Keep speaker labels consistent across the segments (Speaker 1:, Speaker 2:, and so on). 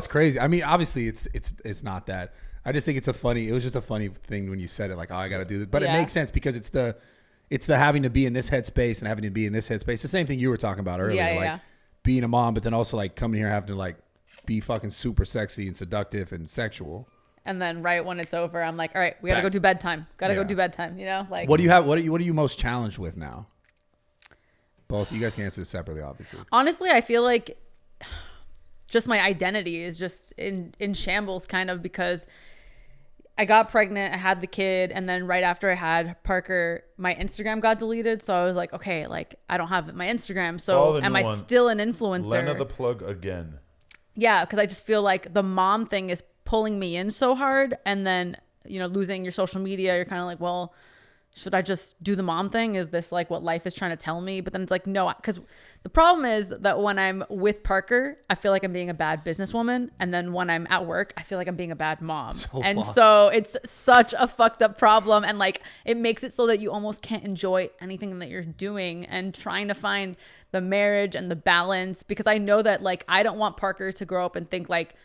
Speaker 1: It's crazy. I mean, obviously it's not that. I just think it was just a funny thing when you said it, like, oh, I got to do this. But it makes sense because it's the having to be in this headspace and having to be in this headspace. The same thing you were talking about earlier, like being a mom, but then also like coming here having to like be fucking super sexy and seductive and sexual.
Speaker 2: And then right when it's over, I'm like, all right, we got to go do bedtime. Got to go do bedtime, you know? Like,
Speaker 1: what do you have? What are you most challenged with now? Both. You guys can answer this separately, obviously.
Speaker 2: Honestly, I feel like just my identity is just in shambles kind of because I got pregnant, I had the kid, and then right after I had Parker, my Instagram got deleted. So I was like, okay, like I don't have my Instagram. So am I still an influencer?
Speaker 3: Lena the plug again.
Speaker 2: Yeah, because I just feel like the mom thing is pulling me in so hard, and then, you know, losing your social media, you're kind of like, well, should I just do the mom thing? Is this like what life is trying to tell me? But then it's like, no, because the problem is that when I'm with Parker, I feel like I'm being a bad businesswoman. And then when I'm at work, I feel like I'm being a bad mom. So it's such a fucked up problem. And like, it makes it so that you almost can't enjoy anything that you're doing and trying to find the marriage and the balance, because I know that like, I don't want Parker to grow up and think like,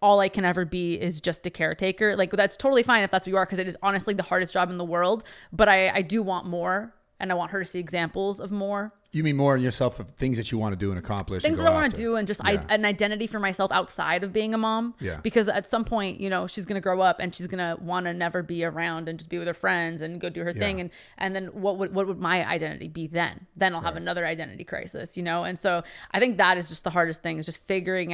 Speaker 2: all I can ever be is just a caretaker. Like, that's totally fine if that's what you are, because it is honestly the hardest job in the world. But I do want more, and I want her to see examples of more.
Speaker 1: You mean more in yourself of things that you want to do and accomplish?
Speaker 2: Things that I want to do, and just an identity for myself outside of being a mom.
Speaker 1: Yeah.
Speaker 2: Because at some point, you know, she's going to grow up and she's going to want to never be around and just be with her friends and go do her thing. And then what would my identity be then? Then I'll have another identity crisis, you know? And so I think that is just the hardest thing, is just figuring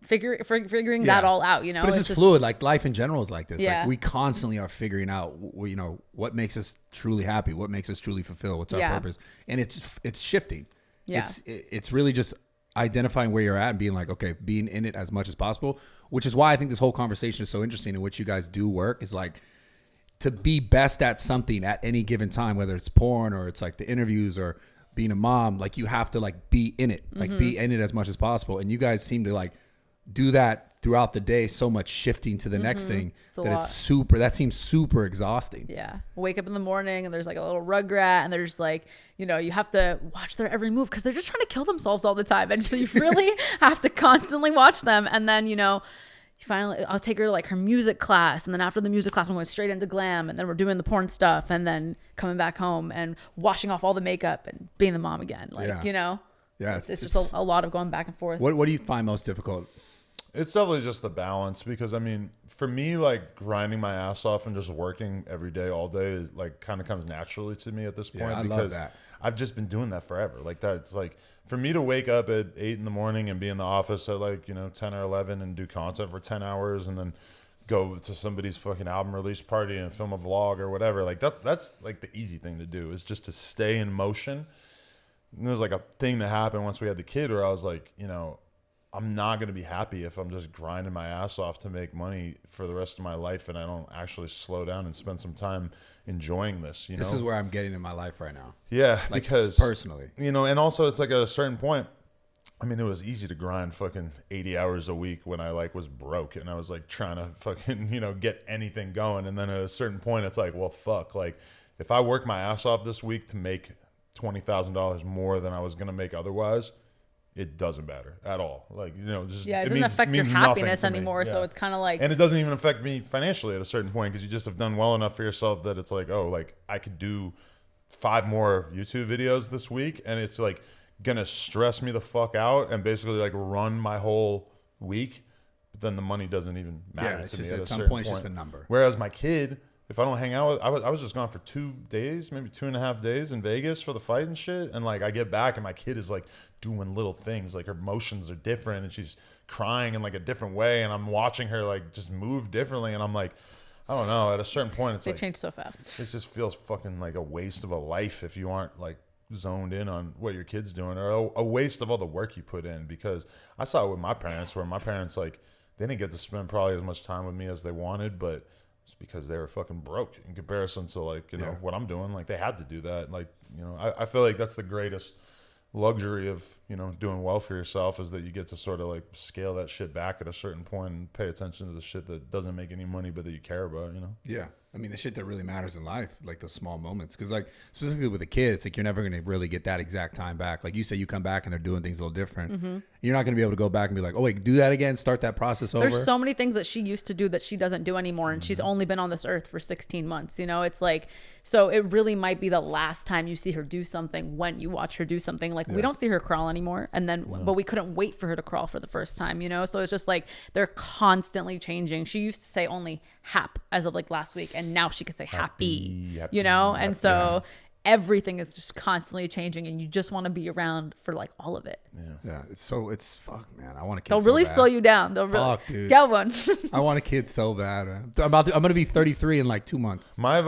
Speaker 2: that all out, you know.
Speaker 1: But it's just fluid. Like life in general is like this.
Speaker 2: Yeah.
Speaker 1: Like we constantly are figuring out, you know, what makes us truly happy, what makes us truly fulfill, what's our purpose, and it's shifting.
Speaker 2: Yeah.
Speaker 1: It's really just identifying where you're at and being like, okay, being in it as much as possible. Which is why I think this whole conversation is so interesting, in which you guys do work, is like to be best at something at any given time, whether it's porn or it's like the interviews or being a mom. Like you have to like be in it, like be in it as much as possible. And you guys seem to like do that throughout the day, so much shifting to the next thing that seems super exhausting.
Speaker 2: Yeah. Wake up in the morning and there's like a little rugrat, and there's like, you know, you have to watch their every move because they're just trying to kill themselves all the time. And so you really have to constantly watch them. And then, you know, I'll take her to like her music class. And then after the music class, I'm going straight into glam. And then we're doing the porn stuff, and then coming back home and washing off all the makeup and being the mom again. Like, you know, it's just a lot of going back and forth.
Speaker 1: What do you find most difficult?
Speaker 3: It's definitely just the balance, because I mean, for me, like grinding my ass off and just working every day, all day, is like kind of comes naturally to me at this point.
Speaker 1: I
Speaker 3: because
Speaker 1: love that.
Speaker 3: I've just been doing that forever. Like that, it's like for me to wake up at 8 a.m. and be in the office at like, you know, 10 or 11 and do content for 10 hours and then go to somebody's fucking album release party and film a vlog or whatever. Like that's like the easy thing to do, is just to stay in motion. And there's like a thing that happened once we had the kid where I was like, you know, I'm not going to be happy if I'm just grinding my ass off to make money for the rest of my life and I don't actually slow down and spend some time enjoying this. You know,
Speaker 1: this is where I'm getting in my life right now.
Speaker 3: Yeah,
Speaker 1: like,
Speaker 3: because
Speaker 1: personally,
Speaker 3: you know, and also it's like at a certain point, I mean, it was easy to grind fucking 80 hours a week when I like was broke and I was like trying to fucking, you know, get anything going. And then at a certain point, it's like, well, fuck, like if I work my ass off this week to make $20,000 more than I was going to make otherwise, it doesn't matter at all. Like, you know, just,
Speaker 2: it doesn't affect your happiness anymore. So it's kind of like,
Speaker 3: and it doesn't even affect me financially at a certain point, because you just have done well enough for yourself that it's like, oh, like I could do 5 more YouTube videos this week, and it's like gonna stress me the fuck out and basically like run my whole week. But then the money doesn't even matter to me
Speaker 1: at some point. It's just a number.
Speaker 3: Whereas my kid, if I don't hang out with, I was just gone for 2 days, maybe 2.5 days in Vegas for the fight and shit. And like I get back and my kid is like doing little things, like her emotions are different and she's crying in like a different way. And I'm watching her like just move differently. And I'm like, I don't know. At a certain point, it's
Speaker 2: they change so fast.
Speaker 3: It just feels fucking like a waste of a life if you aren't like zoned in on what your kid's doing, or a waste of all the work you put in. Because I saw it with my parents, where my parents, like, they didn't get to spend probably as much time with me as they wanted, but it's because they were fucking broke in comparison to like, you know, what I'm doing. Like they had to do that. Like, you know, I feel like that's the greatest luxury of, you know, doing well for yourself, is that you get to sort of like scale that shit back at a certain point and pay attention to the shit that doesn't make any money but that you care about, you know?
Speaker 1: Yeah. I mean, the shit that really matters in life, like those small moments. Because, like, specifically with a kid, it's like you're never going to really get that exact time back. Like you say, you come back and they're doing things a little different.
Speaker 2: Mm-hmm.
Speaker 1: You're not going to be able to go back and be like, oh, wait, do that again, start that process over.
Speaker 2: There's so many things that she used to do that she doesn't do anymore. And she's only been on this earth for 16 months. You know, it's like, so it really might be the last time you see her do something when you watch her do something. Like, we don't see her crawl anymore. And then, but we couldn't wait for her to crawl for the first time, you know? So it's just like, they're constantly changing. She used to say only hap as of like last week. And now she could say happy, you know? And so everything is just constantly changing and you just want to be around for like all of it.
Speaker 1: Yeah. It's fuck, man. I want a kid.
Speaker 2: They'll
Speaker 1: so
Speaker 2: really
Speaker 1: bad.
Speaker 2: slow you down. They'll really
Speaker 1: Fuck, dude.
Speaker 2: get one.
Speaker 1: I want a kid so bad, man. I'm going to be 33 in like 2 months.
Speaker 3: My